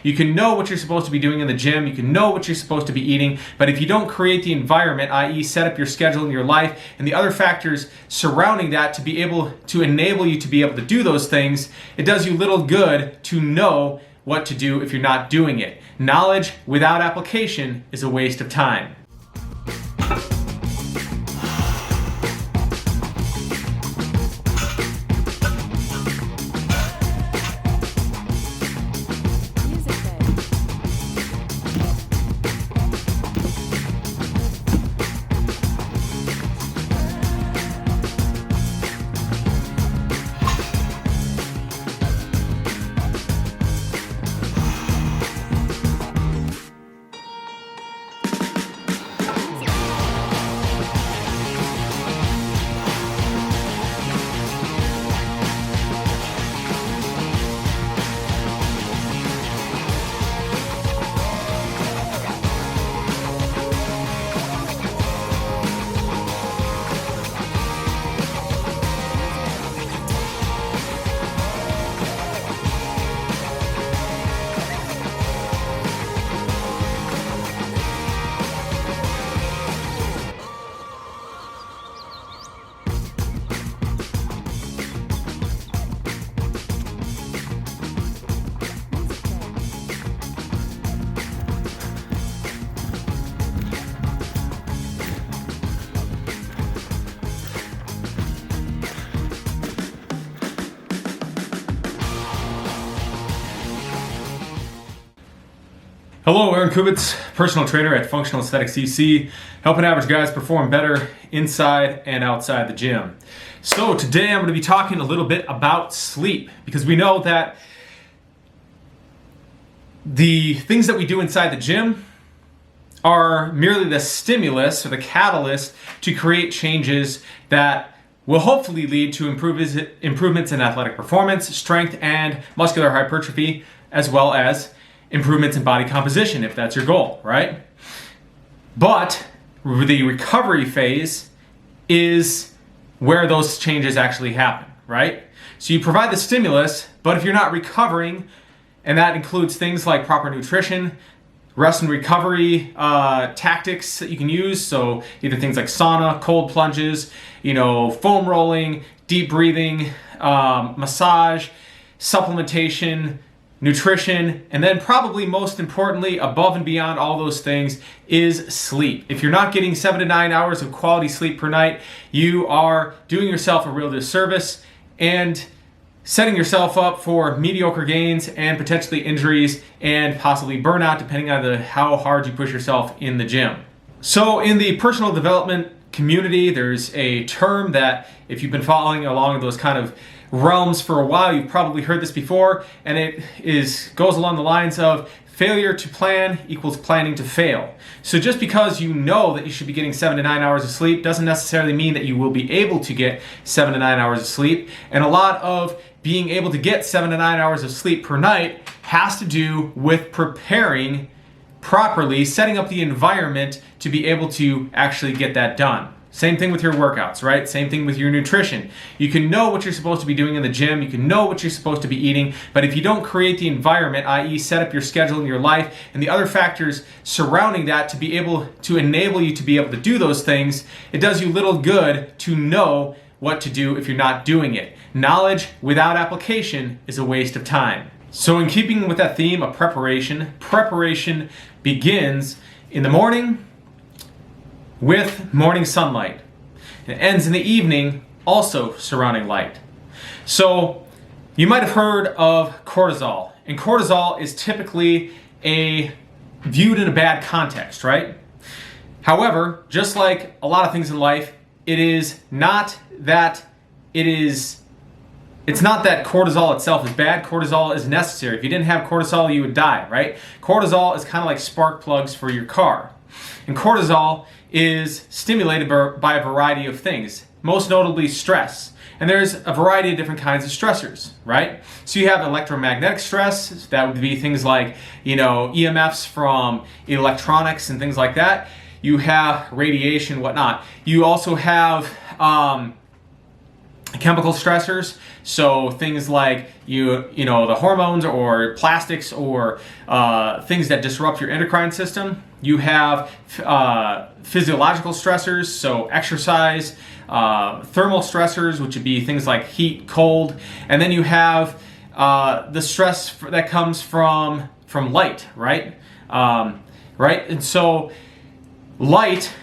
You can know what you're supposed to be doing in the gym, you can know what you're supposed to be eating, but if you don't create the environment, i.e. set up your schedule in your life and the other factors surrounding that to be able to enable you to be able to do those things, it does you little good to know what to do if you're not doing it. Knowledge without application is a waste of time. Hello, Aaron Kubitz, personal trainer at Functional Aesthetics EC, helping average guys perform better inside and outside the gym. So today I'm going to be talking a little bit about sleep, because we know that the things that we do inside the gym are merely the stimulus or the catalyst to create changes that will hopefully lead to improvements in athletic performance, strength, and muscular hypertrophy, as well as improvements in body composition, if that's your goal, right? But the recovery phase is where those changes actually happen, right? So you provide the stimulus, but if you're not recovering, and that includes things like proper nutrition, rest and recovery tactics that you can use, so either things like sauna, cold plunges, foam rolling, deep breathing, massage, supplementation, nutrition, and then probably most importantly, above and beyond all those things, is sleep. If you're not getting 7 to 9 hours of quality sleep per night, you are doing yourself a real disservice and setting yourself up for mediocre gains and potentially injuries and possibly burnout, depending on how hard you push yourself in the gym. So in the personal development community, there's a term that, if you've been following along those kind of realms for a while, you've probably heard this before, and it goes along the lines of failure to plan equals planning to fail. So just because you know that you should be getting 7 to 9 hours of sleep doesn't necessarily mean that you will be able to get 7 to 9 hours of sleep. And a lot of being able to get 7 to 9 hours of sleep per night has to do with preparing properly, setting up the environment to be able to actually get that done. Same thing with your workouts, right? Same thing with your nutrition. You can know what you're supposed to be doing in the gym, you can know what you're supposed to be eating, but if you don't create the environment, i.e. set up your schedule in your life and the other factors surrounding that to be able to enable you to be able to do those things, it does you little good to know what to do if you're not doing it. Knowledge without application is a waste of time. So in keeping with that theme of preparation begins in the morning with morning sunlight. It ends in the evening, also surrounding light. So you might have heard of cortisol, and cortisol is typically viewed in a bad context, right? However, just like a lot of things in life, it's not that cortisol itself is bad. Cortisol is necessary. If you didn't have cortisol, you would die, right? Cortisol is kind of like spark plugs for your car. And cortisol is stimulated by a variety of things, most notably stress. And there's a variety of different kinds of stressors, right? So you have electromagnetic stress, that would be things like, EMFs from electronics and things like that. You have radiation, whatnot. You also have chemical stressors, so things like the hormones or plastics or things that disrupt your endocrine system. You have physiological stressors, so exercise, thermal stressors, which would be things like heat, cold, and then you have the stress that comes from light, right? Right, and so light,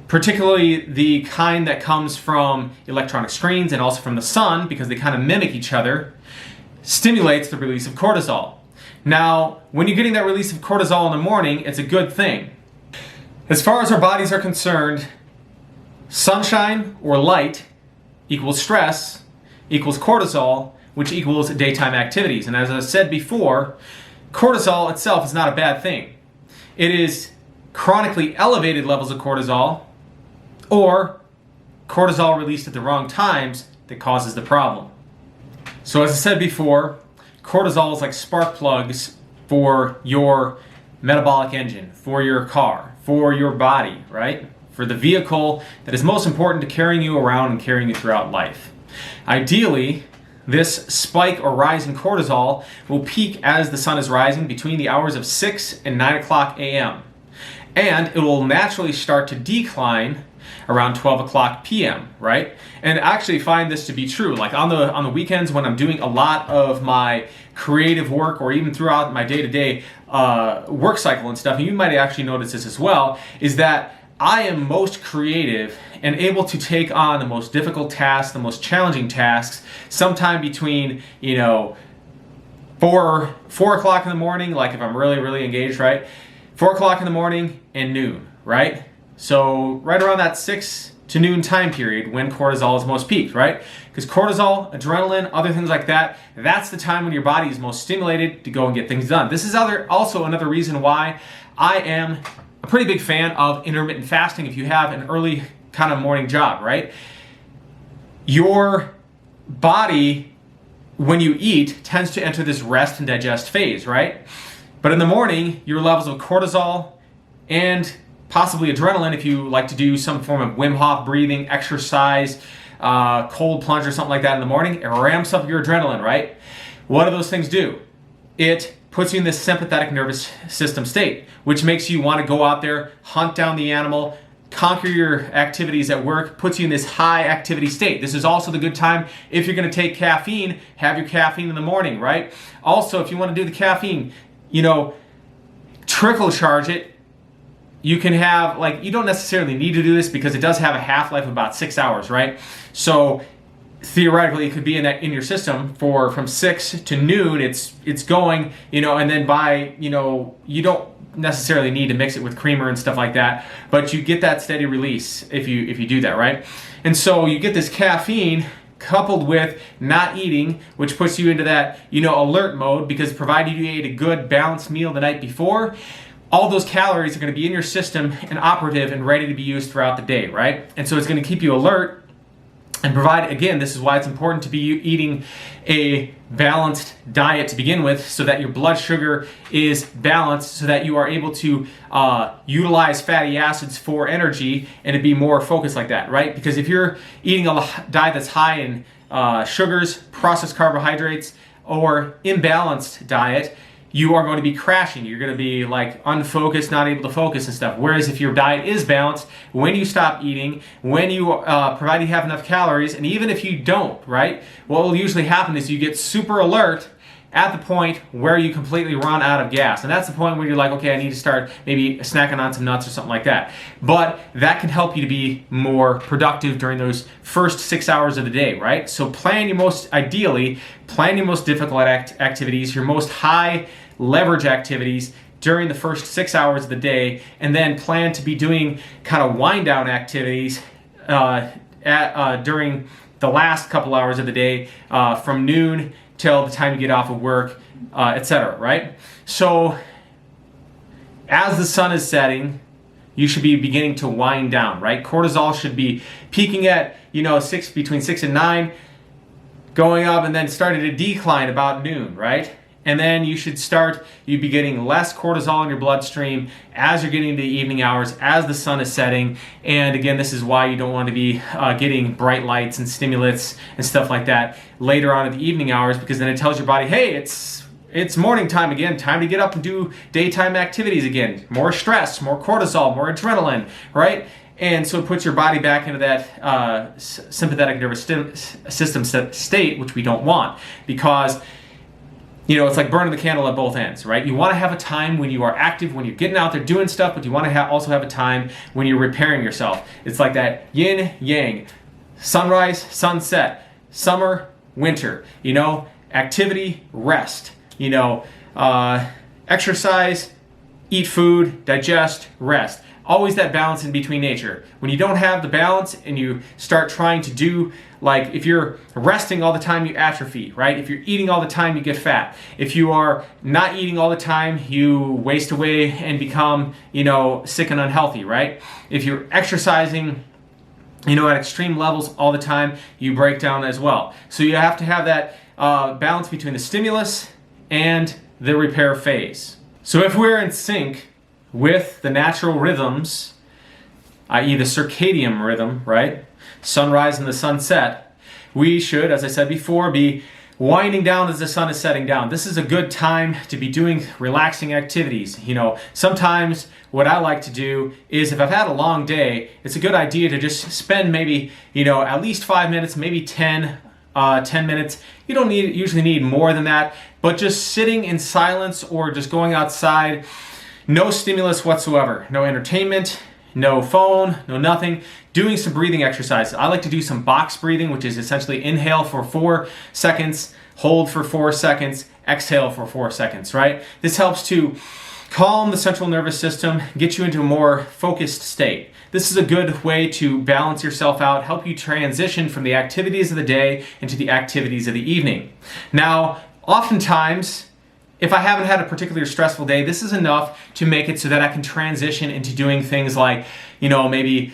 particularly the kind that comes from electronic screens and also from the sun, because they kind of mimic each other, stimulates the release of cortisol. Now, when you're getting that release of cortisol in the morning, it's a good thing. As far as our bodies are concerned, sunshine or light equals stress, equals cortisol, which equals daytime activities. And as I said before, cortisol itself is not a bad thing. It is chronically elevated levels of cortisol or cortisol released at the wrong times that causes the problem. So as I said before, cortisol is like spark plugs for your metabolic engine, for your car, for your body, right? For the vehicle that is most important to carrying you around and carrying you throughout life. Ideally, this spike or rise in cortisol will peak as the sun is rising between the hours of 6 and 9 o'clock a.m. And it will naturally start to decline around 12 o'clock p.m., right? And I actually find this to be true. Like on the weekends when I'm doing a lot of my creative work, or even throughout my day-to-day work cycle and stuff, and you might actually notice this as well, is that I am most creative and able to take on the most difficult tasks, the most challenging tasks, sometime between, 4 o'clock in the morning, like if I'm really, really engaged, right? 4 o'clock in the morning and noon, right? So right around that 6 to noon time period when cortisol is most peaked, right? Because cortisol, adrenaline, other things like that, that's the time when your body is most stimulated to go and get things done. This is also another reason why I am a pretty big fan of intermittent fasting if you have an early kind of morning job, right? Your body, when you eat, tends to enter this rest and digest phase, right? But in the morning, your levels of cortisol and possibly adrenaline, if you like to do some form of Wim Hof breathing, exercise, cold plunge or something like that in the morning, it ramps up your adrenaline, right? What do those things do? It puts you in this sympathetic nervous system state, which makes you want to go out there, hunt down the animal, conquer your activities at work, puts you in this high activity state. This is also the good time if you're going to take caffeine, have your caffeine in the morning, right? Also, if you want to do the caffeine, trickle charge it. You can have, you don't necessarily need to do this because it does have a half-life of about 6 hours, right? So theoretically, it could be in your system from 6 to noon. It's going, and then by, you don't necessarily need to mix it with creamer and stuff like that, but you get that steady release if you do that, right? And so you get this caffeine coupled with not eating, which puts you into that, alert mode, because provided you ate a good balanced meal the night before, all those calories are going to be in your system and operative and ready to be used throughout the day, right? And so it's going to keep you alert and provide, again, this is why it's important to be eating a balanced diet to begin with, so that your blood sugar is balanced, so that you are able to utilize fatty acids for energy and to be more focused like that, right? Because if you're eating a diet that's high in sugars, processed carbohydrates, or imbalanced diet, you are going to be crashing. You're going to be unfocused, not able to focus and stuff. Whereas if your diet is balanced, when you stop eating, when you provided you have enough calories, and even if you don't, right, what will usually happen is you get super alert at the point where you completely run out of gas. And that's the point where you're like, okay, I need to start maybe snacking on some nuts or something like that. But that can help you to be more productive during those first 6 hours of the day, right? So plan your most difficult activities, your most high leverage activities during the first 6 hours of the day, and then plan to be doing kind of wind down activities during the last couple hours of the day, from noon till the time you get off of work, etc., right? So as the sun is setting, you should be beginning to wind down, right? Cortisol should be peaking at, between 6 and 9, going up and then starting to decline about noon, right? and then you'd be getting less cortisol in your bloodstream as you're getting into the evening hours, as the sun is setting. And again, this is why you don't want to be getting bright lights and stimulants and stuff like that later on in the evening hours, because then it tells your body, hey, it's morning time again, time to get up and do daytime activities again. More stress, more cortisol, more adrenaline, right? And so it puts your body back into that sympathetic nervous system state, which we don't want, because it's like burning the candle at both ends, right? You want to have a time when you are active, when you're getting out there doing stuff, but you want to also have a time when you're repairing yourself. It's like that yin yang, sunrise, sunset, summer, winter, activity, rest, exercise, eat food, digest, rest. Always that balance in between nature. When you don't have the balance and you start trying to do, like if you're resting all the time, you atrophy, right? If you're eating all the time, you get fat. If you are not eating all the time, you waste away and become, sick and unhealthy, right? If you're exercising, at extreme levels all the time, you break down as well. So you have to have that balance between the stimulus and the repair phase. So if we're in sync with the natural rhythms, i.e. the circadian rhythm, right? Sunrise and the sunset, we should, as I said before, be winding down as the sun is setting down. This is a good time to be doing relaxing activities. Sometimes what I like to do is if I've had a long day, it's a good idea to just spend maybe, at least 5 minutes, maybe 10 minutes. You don't usually need more than that, but just sitting in silence or just going outside. No stimulus whatsoever, no entertainment, no phone, no nothing. Doing some breathing exercises. I like to do some box breathing, which is essentially inhale for 4 seconds, hold for 4 seconds, exhale for 4 seconds, right? This helps to calm the central nervous system, get you into a more focused state. This is a good way to balance yourself out, help you transition from the activities of the day into the activities of the evening. Now, oftentimes, if I haven't had a particularly stressful day, this is enough to make it so that I can transition into doing things like, maybe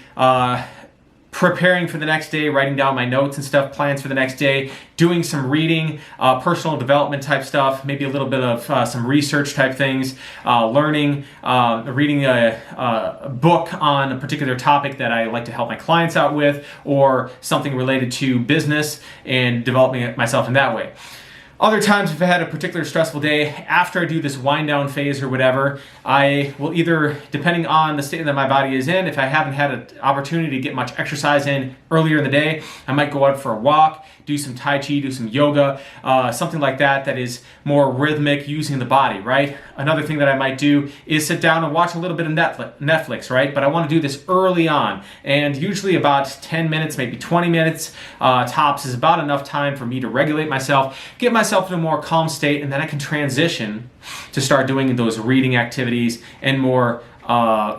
preparing for the next day, writing down my notes and stuff, plans for the next day, doing some reading, personal development type stuff, maybe a little bit of some research type things, learning, reading a book on a particular topic that I like to help my clients out with, or something related to business and developing myself in that way. Other times, if I had a particular stressful day, after I do this wind down phase or whatever, I will either, depending on the state that my body is in, if I haven't had an opportunity to get much exercise in earlier in the day, I might go out for a walk, do some Tai Chi, do some yoga, something like that is more rhythmic, using the body, right? Another thing that I might do is sit down and watch a little bit of Netflix, right? But I want to do this early on, and usually about 10 minutes, maybe 20 minutes tops is about enough time for me to regulate myself, get myself in a more calm state, and then I can transition to start doing those reading activities and more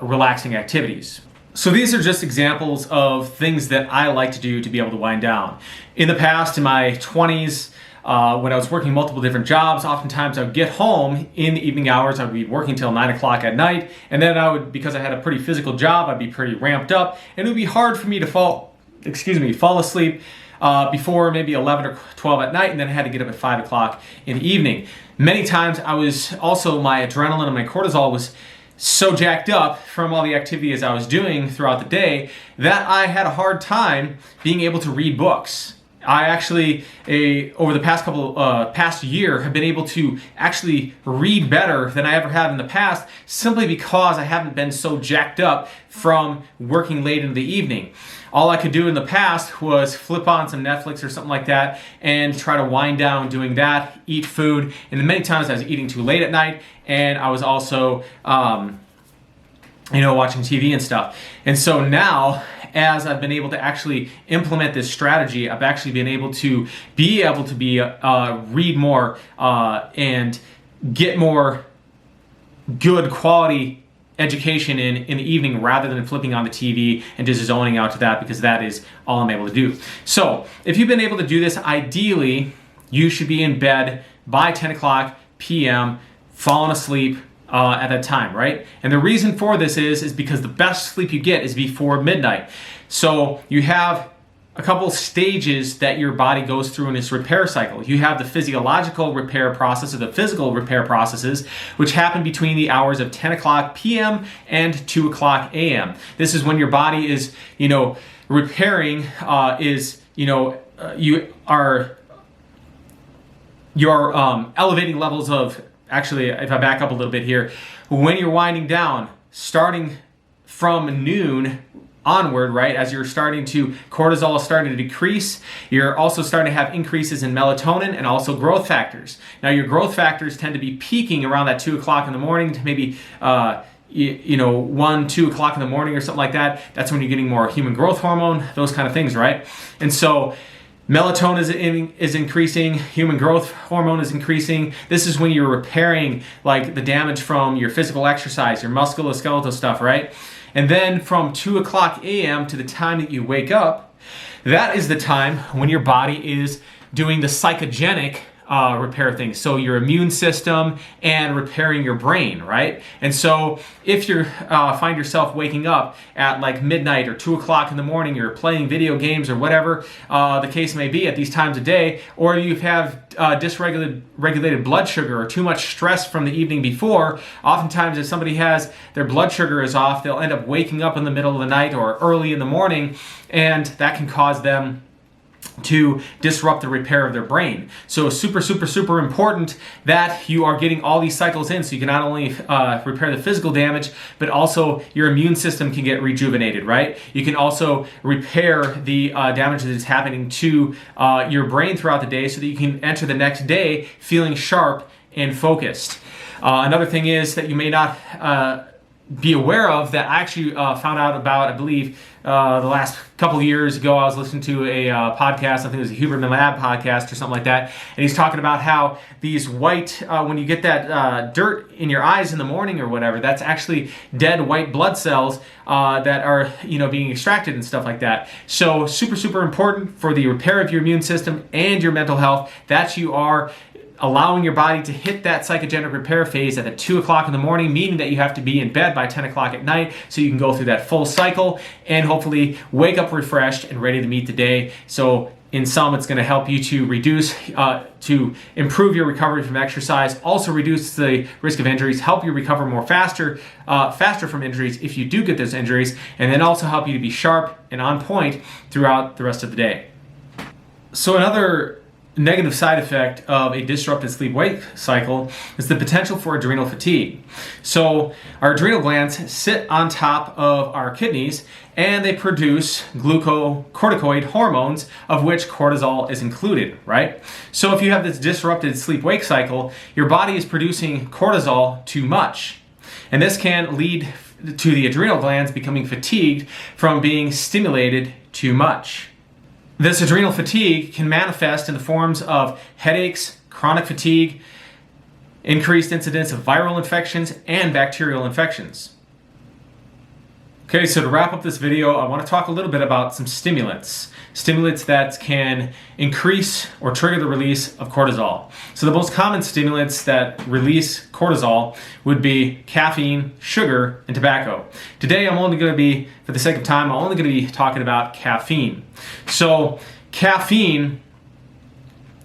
relaxing activities. So these are just examples of things that I like to do to be able to wind down. In the past, in my 20s, when I was working multiple different jobs, oftentimes I would get home in the evening hours. I would be working till 9 o'clock at night, and then because I had a pretty physical job, I'd be pretty ramped up, and it would be hard for me to fall asleep before maybe 11 or 12 at night, and then I had to get up at 5 o'clock in the evening. Many times my adrenaline and my cortisol was so jacked up from all the activities I was doing throughout the day that I had a hard time being able to read books. I actually, over the past year, have been able to actually read better than I ever have in the past, simply because I haven't been so jacked up from working late into the evening. All I could do in the past was flip on some Netflix or something like that and try to wind down doing that, eat food, and then many times I was eating too late at night, and I was also watching TV and stuff. And so now, as I've been able to actually implement this strategy, I've actually been able to read more and get more good quality education in the evening, rather than flipping on the TV and just zoning out to that, because that is all I'm able to do. So if you've been able to do this, ideally you should be in bed by 10 o'clock p.m. falling asleep at that time, right? And the reason for this is because the best sleep you get is before midnight. So you have a couple stages that your body goes through in its repair cycle. You have the physiological repair process, or the physical repair processes, which happen between the hours of 10 o'clock p.m. and 2 o'clock a.m. This is when your body is, repairing, you're elevating levels of, actually, if I back up a little bit here, when you're winding down, starting from noon onward, right, as you're starting to, cortisol is starting to decrease, you're also starting to have increases in melatonin and also growth factors. Now, your growth factors tend to be peaking around that 2 o'clock in the morning to maybe 1, 2 o'clock in the morning or something like that. That's when you're getting more human growth hormone, those kind of things, right? And so melatonin is increasing, human growth hormone is increasing. This is when you're repairing like the damage from your physical exercise, your musculoskeletal stuff, right? And then from 2 o'clock a.m. to the time that you wake up, that is the time when your body is doing the psychogenic repair things. So your immune system and repairing your brain, right? And so if you find yourself waking up at like midnight or 2 o'clock in the morning, you're playing video games or whatever the case may be at these times of day, or you have dysregulated blood sugar or too much stress from the evening before, oftentimes if somebody has their blood sugar is off, they'll end up waking up in the middle of the night or early in the morning, and that can cause them to disrupt the repair of their brain. So super, super, super important that you are getting all these cycles in so you can not only repair the physical damage, but also your immune system can get rejuvenated, right? You can also repair the damage that is happening to your brain throughout the day so that you can enter the next day feeling sharp and focused. Another thing is that you may not be aware of that I actually found out about, I believe, the last couple of years ago. I was listening to a podcast, I think it was a Huberman Lab podcast or something like that, and he's talking about how these white, when you get that dirt in your eyes in the morning or whatever, that's actually dead white blood cells that are, being extracted and stuff like that. So super, super important for the repair of your immune system and your mental health that you are allowing your body to hit that psychogenic repair phase at the 2 o'clock in the morning, meaning that you have to be in bed by 10 o'clock at night so you can go through that full cycle and hopefully wake up refreshed and ready to meet the day. So in sum, it's going to help you to reduce, to improve your recovery from exercise, also reduce the risk of injuries, help you recover more faster from injuries if you do get those injuries, and then also help you to be sharp and on point throughout the rest of the day. So another negative side effect of a disrupted sleep-wake cycle is the potential for adrenal fatigue. So our adrenal glands sit on top of our kidneys and they produce glucocorticoid hormones, of which cortisol is included, right? So if you have this disrupted sleep-wake cycle, your body is producing cortisol too much. And this can lead to the adrenal glands becoming fatigued from being stimulated too much. This adrenal fatigue can manifest in the forms of headaches, chronic fatigue, increased incidence of viral infections, and bacterial infections. Okay, so to wrap up this video, I want to talk a little bit about some stimulants. Stimulants that can increase or trigger the release of cortisol. So the most common stimulants that release cortisol would be caffeine, sugar, and tobacco. Today I'm only going to be, for the sake of time, I'm only going to be talking about caffeine. So caffeine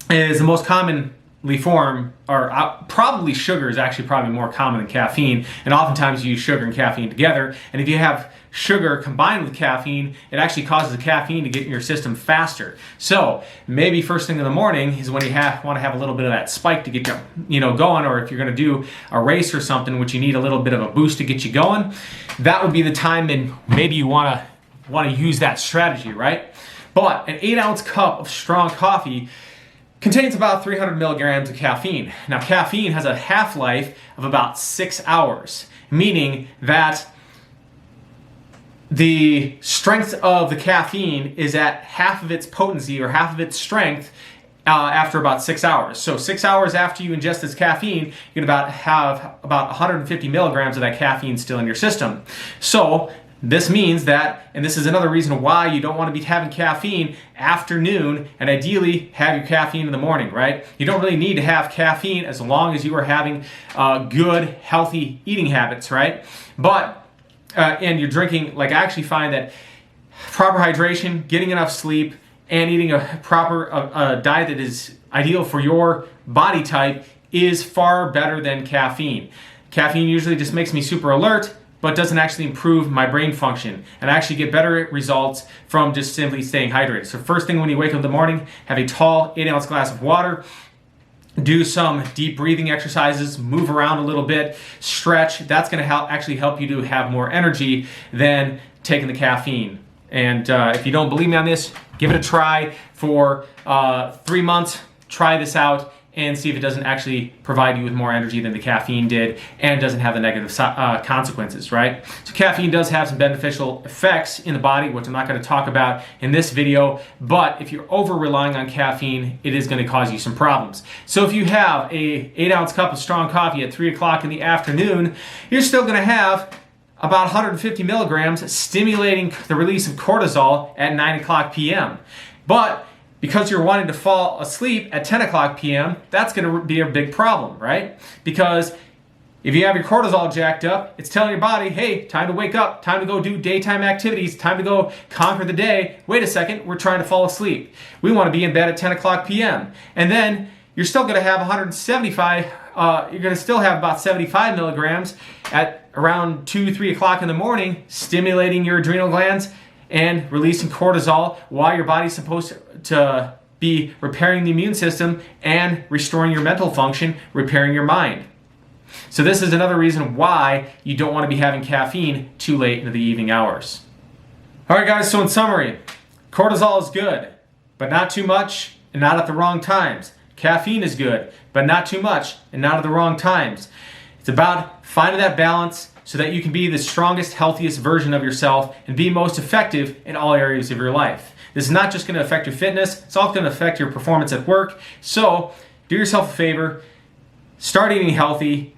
is the most commonly formed, or probably sugar is actually probably more common than caffeine, and oftentimes you use sugar and caffeine together, and if you have sugar combined with caffeine, it actually causes the caffeine to get in your system faster. So maybe first thing in the morning is when you want to have a little bit of that spike to get you going, or if you're going to do a race or something, which you need a little bit of a boost to get you going, that would be the time, and maybe you want to use that strategy, right? But an 8-ounce cup of strong coffee contains about 300 milligrams of caffeine. Now, caffeine has a half-life of about 6 hours, meaning that the strength of the caffeine is at half of its potency or half of its strength after about 6 hours. So 6 hours after you ingest this caffeine, you're going to have about 150 milligrams of that caffeine still in your system. So this means that, and this is another reason why you don't want to be having caffeine after noon, and ideally have your caffeine in the morning, right? You don't really need to have caffeine as long as you are having good, healthy eating habits, right? But and you're drinking, like I actually find that proper hydration, getting enough sleep, and eating a proper diet that is ideal for your body type is far better than caffeine. Caffeine usually just makes me super alert, but doesn't actually improve my brain function. And I actually get better results from just simply staying hydrated. So first thing when you wake up in the morning, have a tall 8-ounce glass of water, do some deep breathing exercises, move around a little bit, stretch. That's gonna actually help you to have more energy than taking the caffeine. And if you don't believe me on this, give it a try for 3 months. Try this out and see if it doesn't actually provide you with more energy than the caffeine did and doesn't have the negative consequences, right? So caffeine does have some beneficial effects in the body, which I'm not going to talk about in this video, but if you're over relying on caffeine, it is going to cause you some problems. So if you have a 8-ounce cup of strong coffee at 3 o'clock in the afternoon, you're still going to have about 150 milligrams stimulating the release of cortisol at 9 o'clock p.m. But because you're wanting to fall asleep at 10 o'clock p.m., that's going to be a big problem, right? Because if you have your cortisol jacked up, it's telling your body, hey, time to wake up, time to go do daytime activities, time to go conquer the day. Wait a second, we're trying to fall asleep. We want to be in bed at 10 o'clock p.m. And then you're still going to have 175, you're going to still have about 75 milligrams at around 2, 3 o'clock in the morning, stimulating your adrenal glands and releasing cortisol while your body's supposed to be repairing the immune system and restoring your mental function, repairing your mind. So this is another reason why you don't want to be having caffeine too late into the evening hours. All right, guys, so in summary, cortisol is good, but not too much and not at the wrong times. Caffeine is good, but not too much and not at the wrong times. It's about finding that balance so that you can be the strongest, healthiest version of yourself and be most effective in all areas of your life. This is not just going to affect your fitness, it's also going to affect your performance at work. So do yourself a favor, start eating healthy,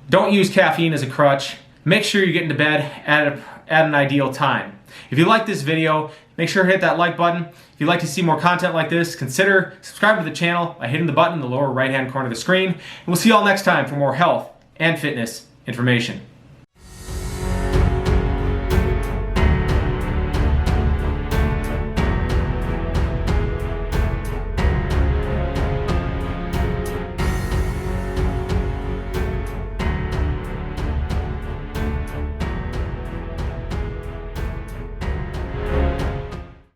don't use caffeine as a crutch, make sure you get into bed at an ideal time. If you like this video, make sure to hit that like button. If you'd like to see more content like this, consider subscribing to the channel by hitting the button in the lower right hand corner of the screen. And we'll see you all next time for more health and fitness information.